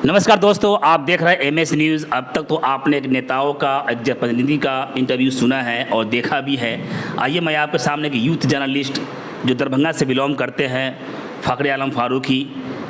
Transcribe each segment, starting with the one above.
नमस्कार दोस्तों, आप देख रहे हैं एमएस न्यूज़। अब तक तो आपने एक नेताओं का, एक जनप्रतिनिधि का इंटरव्यू सुना है और देखा भी है। आइए मैं आपके सामने एक यूथ जर्नलिस्ट जो दरभंगा से बिलोंग करते हैं, फ़खरे आलम फारूकी,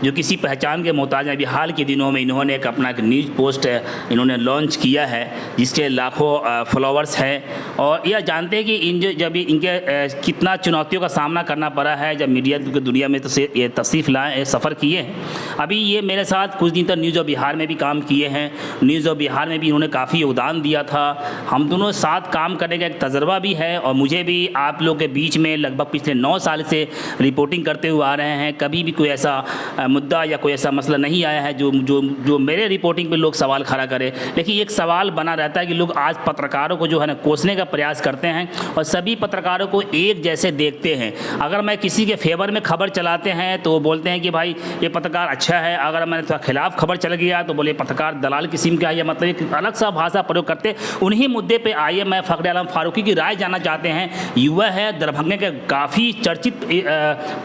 जो किसी पहचान के मोहताज हैं। अभी हाल के दिनों में इन्होंने एक अपना एक न्यूज़ पोस्ट इन्होंने लॉन्च किया है जिसके लाखों फॉलोअर्स हैं। और यह जानते हैं कि जब इनके कितना चुनौतियों का सामना करना पड़ा है जब मीडिया की दुनिया में तो से ये तशरीफ़ लाए सफ़र किए हैं। अभी ये मेरे साथ कुछ दिन तक न्यूज़ ऑफ बिहार में भी काम किए हैं। न्यूज़ ऑफ बिहार में भी इन्होंने काफ़ी योगदान दिया था। हम दोनों साथ काम करने का एक तजर्बा भी है और मुझे भी आप लोग के बीच में लगभग पिछले 9 साल से रिपोर्टिंग करते हुए आ रहे हैं। कभी भी कोई ऐसा मुद्दा या कोई ऐसा मसला नहीं आया है जो मेरे रिपोर्टिंग पे लोग सवाल खड़ा करें। लेकिन एक सवाल बना रहता है कि लोग आज पत्रकारों को जो है ना कोसने का प्रयास करते हैं और सभी पत्रकारों को एक जैसे देखते हैं। अगर मैं किसी के फेवर में खबर चलाते हैं तो वो बोलते हैं कि भाई ये पत्रकार अच्छा है, अगर मैंने थोड़ा खिलाफ खबर चल गया तो बोले पत्रकार दलाल किस्म का है। मतलब एक अलग सा भाषा प्रयोग करते। उन्हीं मुद्दे पर आइए मैं फ़खरे आलम फारूकी की राय जानना चाहते हैं। युवा है, दरभंगा के काफ़ी चर्चित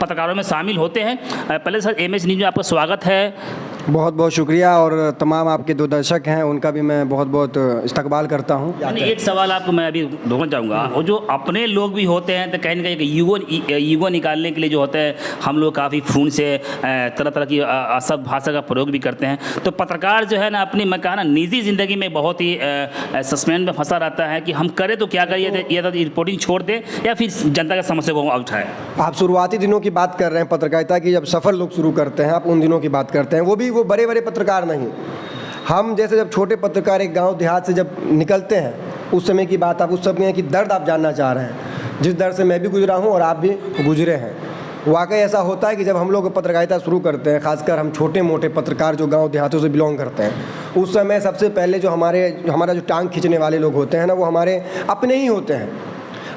पत्रकारों में शामिल होते हैं। पहले सर एमएस न्यूज़ में आपका स्वागत है। बहुत बहुत शुक्रिया और तमाम आपके जो दर्शक हैं उनका भी मैं बहुत बहुत इस्तकबाल करता हूँ। एक सवाल आपको मैं अभी ढूंढना चाहूँगा, और जो अपने लोग भी होते हैं तो कहीं ना कहीं ईगो निकालने के लिए जो होता है हम लोग काफ़ी खून से तरह तरह की असभ भाषा का प्रयोग भी करते हैं। तो पत्रकार जो है ना अपनी मैं कहा ना निजी ज़िंदगी में बहुत ही सस्पेंस में फंसा रहता है कि हम करें तो क्या करिए, या तो रिपोर्टिंग छोड़ दें या फिर जनता की समस्या को उठाएं। आप शुरुआती दिनों की बात कर रहे हैं पत्रकारिता की, जब सफ़र लोग शुरू करते हैं आप उन दिनों की बात करते हैं। वो बड़े बड़े पत्रकार नहीं, हम जैसे जब छोटे पत्रकार एक गांव देहात से जब निकलते हैं उस समय की बात, आप उस समय की दर्द आप जानना चाह रहे हैं, जिस दर्द से मैं भी गुजरा हूं और आप भी गुजरे हैं। वाकई ऐसा होता है कि जब हम लोग पत्रकारिता शुरू करते हैं, खासकर हम छोटे मोटे पत्रकार जो गांव देहातों से बिलोंग करते हैं, उस समय सबसे पहले जो हमारा जो टांग खींचने वाले लोग होते हैं ना, वो हमारे अपने ही होते हैं।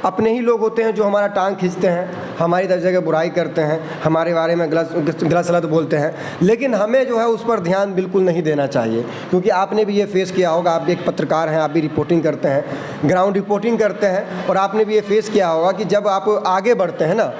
अपने ही लोग होते हैं जो हमारा टांग खींचते हैं, हमारी दर्जे की बुराई करते हैं, हमारे बारे में गलत सलत बोलते हैं। लेकिन हमें जो है उस पर ध्यान बिल्कुल नहीं देना चाहिए, क्योंकि आपने भी ये फेस किया होगा। आप भी एक पत्रकार हैं, आप भी रिपोर्टिंग करते हैं, ग्राउंड रिपोर्टिंग करते हैं, और आपने भी ये फेस किया होगा कि जब आप आगे बढ़ते हैं ना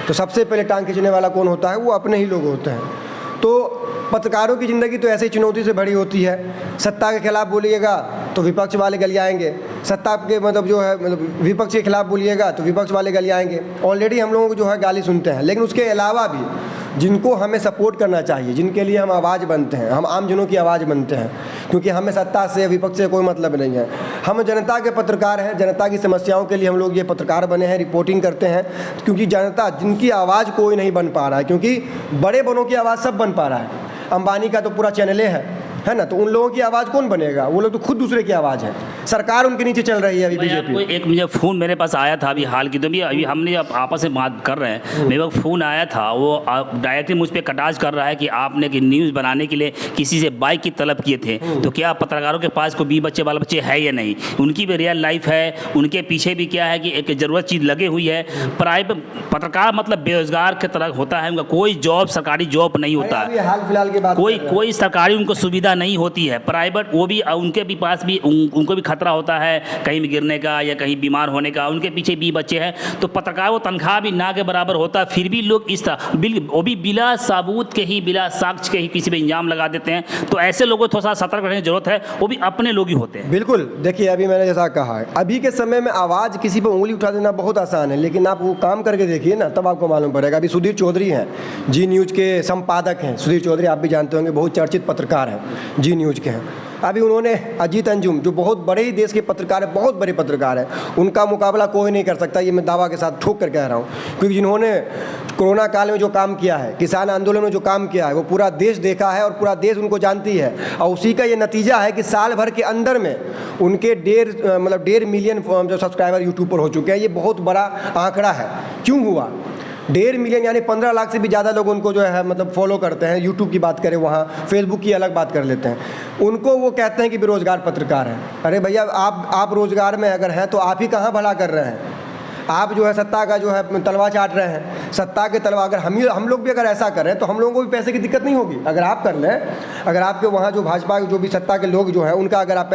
तो सबसे पहले टांग खींचने वाला कौन होता है? वो अपने ही लोग होते हैं। तो पत्रकारों की ज़िंदगी तो ऐसे ही चुनौती से भरी होती है। सत्ता के खिलाफ बोलिएगा तो विपक्ष वाले गलियाएंगे, सत्ता के विपक्ष के खिलाफ बोलिएगा तो विपक्ष वाले गलियाएंगे। ऑलरेडी हम लोगों को जो है गाली सुनते हैं। लेकिन उसके अलावा भी जिनको हमें सपोर्ट करना चाहिए, जिनके लिए हम आवाज़ बनते हैं, हम आम जनों की आवाज़ बनते हैं, क्योंकि हमें सत्ता से विपक्ष से कोई मतलब नहीं है। हम जनता के पत्रकार हैं, जनता की समस्याओं के लिए हम लोग ये पत्रकार बने हैं, रिपोर्टिंग करते हैं। क्योंकि जनता जिनकी आवाज़ कोई नहीं बन पा रहा है, क्योंकि बड़े बनों की आवाज़ सब बन पा रहा है। अंबानी का तो पूरा चैनल है ना, तो उन लोगों की आवाज़ कौन बनेगा? वो लोग तो खुद दूसरे की आवाज़ है। सरकार उनके नीचे चल रही है अभी बीजेपी। एक मुझे फ़ोन मेरे पास आया था अभी हाल की, तो अभी हमने आपस में बात कर रहे हैं, मेरे को फ़ोन आया था, वो डायरेक्टली मुझ पर कटाज कर रहा है कि आपने कि न्यूज़ बनाने के लिए किसी से बाइक की तलब किए थे, तो क्या पत्रकारों के पास कोई बाल बच्चे है या नहीं? उनकी भी रियल लाइफ है, उनके पीछे भी क्या है कि एक ज़रूरत चीज़ लगी हुई है। प्राइवेट पत्रकार मतलब बेरोजगार की तरह होता है, उनका कोई जॉब, सरकारी जॉब नहीं होता है, हाल फिलहाल की बात, कोई सरकारी उनको सुविधा नहीं होती है। प्राइवेट वो भी उनके भी पास भी उनको भी खतरा होता है कहीं भी गिरने का या कहीं बीमार होने का, उनके पीछे भी बच्चे हैं। तो पत्रकार वो तनख्वाह भी ना के बराबर होता है, फिर भी लोग इस तरह वो भी बिला सबूत के ही, बिला साक्ष्य के ही किसी पे इल्ज़ाम लगा देते हैं। तो ऐसे लोगों को थोड़ा सा सतर्क रहने की जरूरत है, वो भी अपने लोग ही होते हैं। बिल्कुल, देखिए अभी मैंने जैसा कहा है, अभी के समय में आवाज़ किसी पर उंगली उठा देना बहुत आसान है, लेकिन आप वो काम करके देखिए ना, तब आपको मालूम पड़ेगा। अभी सुधीर चौधरी हैं, जी न्यूज़ के संपादक हैं। सुधीर चौधरी आप भी जानते होंगे, बहुत चर्चित पत्रकार हैं, जी न्यूज़ के हैं। अभी उन्होंने अजीत अंजुम, जो बहुत बड़े ही देश के पत्रकार हैं, बहुत बड़े पत्रकार हैं, उनका मुकाबला कोई नहीं कर सकता, ये मैं दावा के साथ ठोक कर कह रहा हूँ। क्योंकि जिन्होंने कोरोना काल में जो काम किया है, किसान आंदोलन में जो काम किया है, वो पूरा देश देखा है और पूरा देश उनको जानती है। और उसी का ये नतीजा है कि साल भर के अंदर में उनके 1.5 मिलियन जो सब्सक्राइबर यूट्यूब पर हो चुके हैं। ये बहुत बड़ा आंकड़ा है। क्यों हुआ? 1.5 मिलियन यानी 15 लाख से भी ज़्यादा लोग उनको जो है फॉलो करते हैं। यूट्यूब की बात करें, वहाँ फेसबुक की अलग बात कर लेते हैं। उनको वो कहते हैं कि बेरोज़गार पत्रकार हैं। अरे भैया, आप रोज़गार में अगर हैं तो आप ही कहाँ भला कर रहे हैं? आप जो है सत्ता का जो है तलवा चाट रहे हैं। सत्ता के तलवा, अगर हम लोग भी अगर ऐसा करें तो हम लोगों को भी पैसे की दिक्कत नहीं होगी। अगर आप कर लें, अगर आपके वहाँ जो भाजपा जो भी सत्ता के लोग जो हैं उनका अगर आप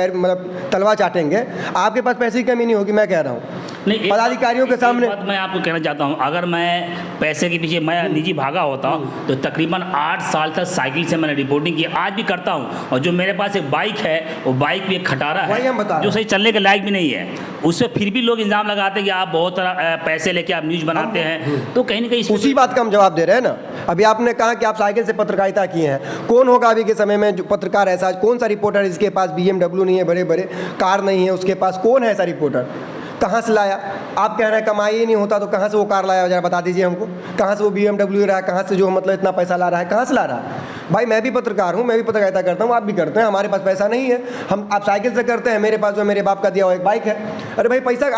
तलवा चाटेंगे, आपके पास पैसे की कमी नहीं होगी। मैं कह रहा हूँ नहीं, पदाधिकारियों के सामने। बात मैं आपको कहना चाहता हूँ, अगर मैं पैसे के पीछे मैं निजी भागा होता तो तकरीबन 8 साल तक साइकिल से मैंने रिपोर्टिंग की, आज भी करता हूँ। और जो मेरे पास एक बाइक है, वो बाइक भी एक खटारा वही हम बता है रहे जो हैं। सही चलने के लायक भी नहीं है, उससे फिर भी लोग इल्ज़ाम लगाते हैं कि आप बहुत पैसे लेके आप न्यूज़ बनाते हैं। तो कहीं ना कहीं उसी बात का हम जवाब दे रहे हैं ना। अभी आपने कहा कि आप साइकिल से पत्रकारिता किए हैं, कौन होगा अभी के समय में जो पत्रकार ऐसा, कौन सा रिपोर्टर इसके पास BMW नहीं है, बड़े बड़े कार नहीं है उसके पास, कौन है ऐसा रिपोर्टर? कहाँ से लाया? आप कह रहे हैं कमाई ही नहीं होता तो कहाँ से वो कार लाया, जरा बता दीजिए हमको। कहाँ से वो BMW रहा है, कहाँ से जो मतलब इतना पैसा ला रहा है, कहाँ से ला रहा है? भाई मैं भी पत्रकार हूँ, मैं भी पत्रकारिता करता हूँ, आप भी करते हैं। हमारे पास पैसा नहीं है, हम आप साइकिल से करते हैं, मेरे पास जो मेरे बाप का दिया हुआ एक बाइक है। अरे भाई पैसा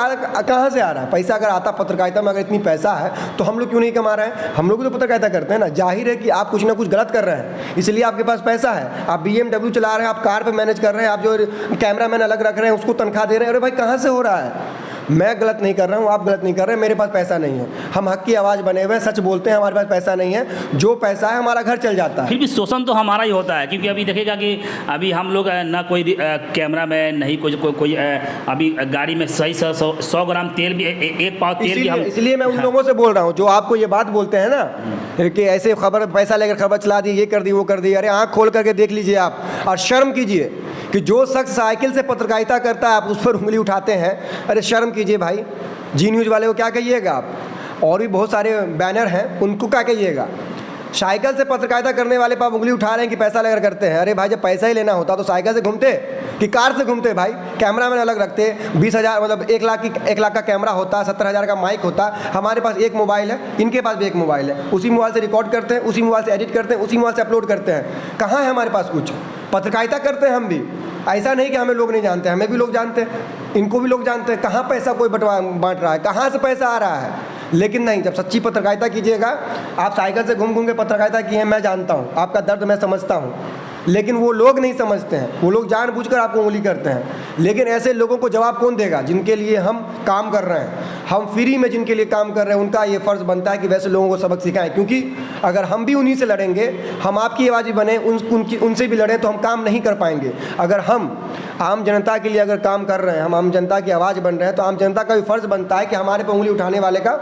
कहाँ से आ रहा है? पैसा अगर आता पत्रकारिता में, अगर इतनी पैसा है तो हम लोग क्यों नहीं कमा रहे हैं? हम लोग भी तो पत्रकारिता करते हैं ना। जाहिर है कि आप कुछ ना कुछ गलत कर रहे हैं, इसलिए आपके पास पैसा है। आप BMW चला रहे हैं, आप कार पर मैनेज कर रहे हैं, आप जो कैमरा मैन अलग रख रहे हैं उसको तनख्वाह दे रहे हैं। अरे भाई कहाँ से हो रहा है? मैं गलत नहीं कर रहा हूँ, आप गलत नहीं कर रहे हैं, मेरे पास पैसा नहीं है। हम हक की आवाज़ बने हुए हैं, सच बोलते हैं, हमारे पास पैसा नहीं है। जो पैसा है हमारा घर चल जाता है। फिर भी शोषण तो हमारा ही होता है, क्योंकि अभी देखेगा कि अभी हम लोग ना कोई कैमरा मैन नहीं, कोई अभी गाड़ी में सही 100 ग्राम तेल भी, एक पाव तेल भी हम। इसलिए मैं उन लोगों से बोल रहा हूँ जो आपको ये बात बोलते हैं ना कि ऐसे खबर पैसा लेकर खबर चला दी, ये कर दी, वो कर दी। अरे आँख खोल करके देख लीजिए आप और शर्म कीजिए कि जो शख्स साइकिल से पत्रकारिता करता है आप उस पर उंगली उठाते हैं। अरे शर्म कीजिए भाई। जी न्यूज़ वाले को क्या कहिएगा आप? और भी बहुत सारे बैनर हैं, उनको क्या कहिएगा? साइकिल से पत्रकारिता करने वाले पर उंगली उठा रहे हैं कि पैसा लेकर करते हैं। अरे भाई जब पैसा ही लेना होता तो साइकिल से घूमते कि कार से घूमते? भाई कैमरा मैन अलग रखते, 20,000 मतलब 1 लाख का कैमरा होता, 70,000 का माइक होता। हमारे पास एक मोबाइल है, इनके पास भी एक मोबाइल है, उसी मोबाइल से रिकॉर्ड करते हैं, उसी मोबाइल से एडिट करते हैं, उसी मोबाइल से अपलोड करते हैं। कहाँ है हमारे पास कुछ? पत्रकारिता करते हैं हम भी, ऐसा नहीं कि हमें लोग नहीं जानते, हमें भी लोग जानते हैं, इनको भी लोग जानते हैं। कहाँ पैसा कोई बांट रहा है, कहाँ से पैसा आ रहा है? लेकिन नहीं, जब सच्ची पत्रकारिता कीजिएगा, आप साइकिल से घूम घूम के पत्रकारिता की है, मैं जानता हूँ, आपका दर्द मैं समझता हूँ, लेकिन वो लोग नहीं समझते हैं। वो लोग जानबूझकर आपको उंगली करते हैं। लेकिन ऐसे लोगों को जवाब कौन देगा जिनके लिए हम काम कर रहे हैं? हम फ्री में जिनके लिए काम कर रहे हैं, उनका ये फ़र्ज़ बनता है कि वैसे लोगों को सबक सिखाएं। क्योंकि अगर हम भी उन्हीं से लड़ेंगे, हम आपकी आवाज़ भी बने, उनसे भी लड़ें, तो हम काम नहीं कर पाएंगे। अगर हम आम जनता के लिए अगर काम कर रहे हैं, हम आम जनता की आवाज़ बन रहे हैं, तो आम जनता का भी फ़र्ज़ बनता है कि हमारे पर उंगली उठाने वाले का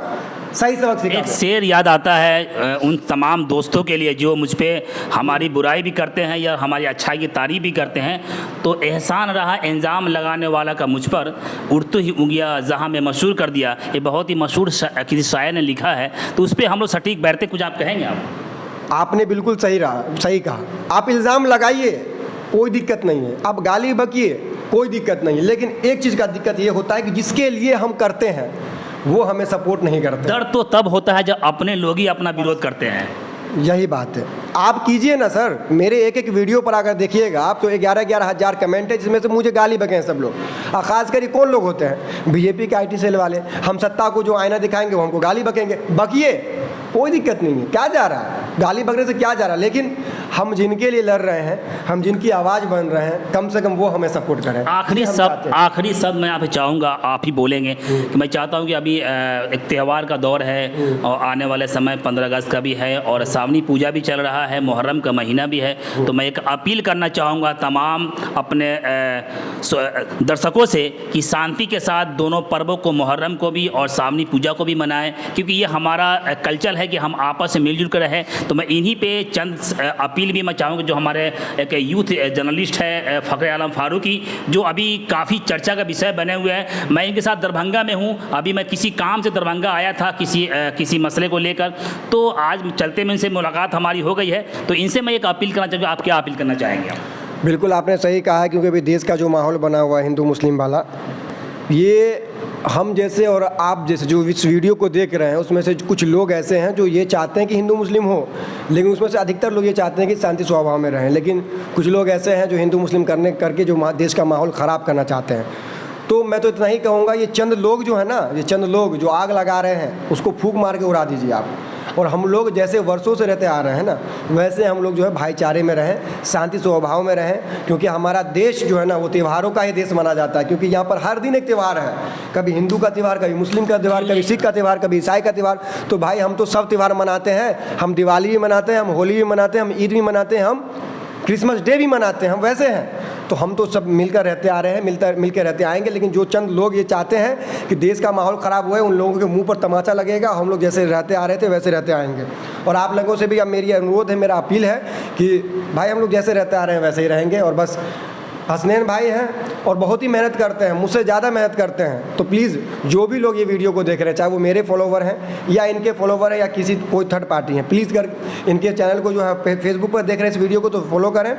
सही सबक सिखाएं। एक शेर याद आता है उन तमाम दोस्तों के लिए जो मुझ पर हमारी बुराई भी करते हैं या हमारी अच्छाई की तारीफ भी करते हैं। तो एहसान रहा इल्ज़ाम लगाने वाला का मुझ पर, उड़ती ही उंगलियां जहां में मशहूर कर दिया। ये बहुत ही मशहूर किसी शायर ने लिखा है, तो उस पर हम लोग सटीक बैठते। कुछ आप कहेंगे? आपने बिल्कुल सही कहा। आप इल्ज़ाम लगाइए, कोई दिक्कत नहीं है, आप गाली बकिए, कोई दिक्कत नहीं है। लेकिन एक चीज़ का दिक्कत ये होता है कि जिसके लिए हम करते हैं वो हमें सपोर्ट नहीं करते। डर तो तब होता है जब अपने लोग ही अपना विरोध करते हैं। यही बात है। आप कीजिए ना सर, मेरे एक वीडियो पर अगर देखिएगा आप तो 11-11 हज़ार कमेंट है, जिसमें से मुझे गाली बके हैं सब लोग। और ख़ासकर कौन लोग होते हैं? बीजेपी के IT सेल वाले। हम सत्ता को जो आईना दिखाएंगे वो हमको गाली बकेंगे। बकिए, कोई दिक्कत नहीं है। क्या जा रहा है? गाली बकने से क्या जा रहा है? लेकिन हम जिनके लिए लड़ रहे हैं, हम जिनकी आवाज़ बन रहे हैं, कम से कम वो हमें सपोर्ट करें। आखिरी शब्द मैं आप चाहूँगा, आप ही बोलेंगे कि मैं चाहता हूँ कि अभी एक त्यौहार का दौर है और आने वाले समय 15 अगस्त का भी है और सावनी पूजा भी चल रहा है, मुहर्रम का महीना भी है। तो मैं एक अपील करना चाहूँगा तमाम अपने दर्शकों से कि शांति के साथ दोनों पर्वों को, मुहर्रम को भी और सावनी पूजा को भी मनाएं, क्योंकि ये हमारा कल्चर है कि हम आपस में मिलजुल कर रहें। तो मैं इन्हीं पे चंद अपील भी मैं चाहूँगा। जो हमारे एक यूथ जर्नलिस्ट है फ़खर आलम फारूकी, जो अभी काफ़ी चर्चा का विषय बने हुए हैं, मैं इनके साथ दरभंगा में हूँ। अभी मैं किसी काम से दरभंगा आया था, किसी मसले को लेकर, तो आज चलते में इनसे मुलाकात हमारी हो गई है। तो इनसे मैं एक अपील करना चाहूँगा। आप क्या अपील करना चाहेंगे? बिल्कुल आपने सही कहा है, क्योंकि अभी देश का जो माहौल बना हुआ है हिंदू मुस्लिम वाला, ये हम जैसे और आप जैसे जो इस वीडियो को देख रहे हैं उसमें से कुछ लोग ऐसे हैं जो ये चाहते हैं कि हिंदू मुस्लिम हो, लेकिन उसमें से अधिकतर लोग ये चाहते हैं कि शांति स्वभाव में रहें। लेकिन कुछ लोग ऐसे हैं जो हिंदू मुस्लिम करके जो देश का माहौल ख़राब करना चाहते हैं। तो मैं तो इतना ही कहूँगा, ये चंद लोग जो है ना, ये चंद लोग जो आग लगा रहे हैं उसको फूंक मार के उड़ा दीजिए आप। और हम लोग जैसे वर्षों से रहते आ रहे हैं ना, वैसे हम लोग जो है भाईचारे में रहें, शांति स्वभाव में रहें। क्योंकि हमारा देश जो है ना वो त्योहारों का ही देश माना जाता है, क्योंकि यहाँ पर हर दिन एक त्यौहार है। कभी हिंदू का त्यौहार, कभी मुस्लिम का त्यौहार, कभी सिख का त्यौहार, कभी ईसाई का त्यौहार। तो भाई हम तो सब त्यौहार मनाते हैं। हम दिवाली भी मनाते हैं, हम होली भी मनाते हैं, हम ईद भी मनाते हैं, हम क्रिसमस डे भी मनाते हैं, हम वैसे हैं। तो हम तो सब मिलकर रहते आ रहे हैं, मिलकर रहते आएंगे। लेकिन जो चंद लोग ये चाहते हैं कि देश का माहौल ख़राब हुआ है, उन लोगों के मुंह पर तमाचा लगेगा। हम लोग जैसे रहते आ रहे थे वैसे रहते आएंगे। और आप लोगों से भी अब मेरी अनुरोध है, मेरा अपील है कि भाई हम लोग जैसे रहते आ रहे हैं वैसे ही रहेंगे। और बस हसनैन भाई हैं और बहुत ही मेहनत करते हैं, मुझसे ज़्यादा मेहनत करते हैं। तो प्लीज़ जो भी लोग ये वीडियो को देख रहे हैं, चाहे वो मेरे फॉलोवर हैं या इनके फॉलोवर हैं या किसी कोई थर्ड पार्टी हैं, प्लीज़ कर इनके चैनल को जो है फेसबुक पर देख रहे हैं इस वीडियो को तो फॉलो करें,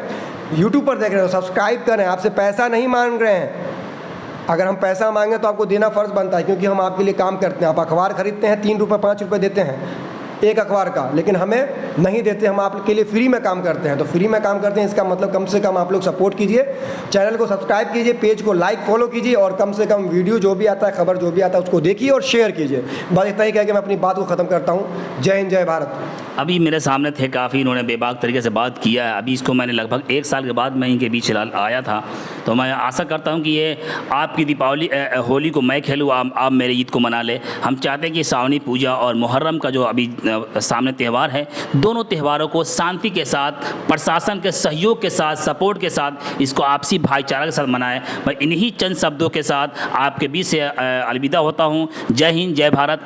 यूट्यूब पर देख रहे हो सब्सक्राइब करें। आपसे पैसा नहीं मांग रहे हैं। अगर हम पैसा मांगें तो आपको देना फ़र्ज़ बनता है, क्योंकि हम आपके लिए काम करते हैं। आप अखबार खरीदते हैं, 3 रुपये 5 रुपये देते हैं एक अखबार का, लेकिन हमें नहीं देते। हम आपके लिए फ्री में काम करते हैं। तो फ्री में काम करते हैं, इसका मतलब कम से कम आप लोग सपोर्ट कीजिए, चैनल को सब्सक्राइब कीजिए, पेज को लाइक फॉलो कीजिए और कम से कम वीडियो जो भी आता है, खबर जो भी आता है उसको देखिए और शेयर कीजिए। बस इतना ही कह के मैं अपनी बात को ख़त्म करता हूँ। जय हिंद, जय भारत। अभी मेरे सामने थे काफ़ी, इन्होंने बेबाक तरीके से बात किया है। अभी इसको मैंने लगभग 1 साल के बाद मैं इनके बीच आया था। तो मैं आशा करता हूँ कि ये आपकी दीपावली होली को मैं खेलूँ, आप मेरे ईद को मना ले। हम चाहते हैं कि सावनी पूजा और मुहर्रम का जो अभी सामने त्यौहार है, दोनों त्यौहारों को शांति के साथ, प्रशासन के सहयोग के साथ, सपोर्ट के साथ, इसको आपसी भाईचारा के साथ मनाएं। मैं इन्हीं चंद शब्दों के साथ आपके बीच से अलविदा होता हूँ। जय हिंद, जय भारत।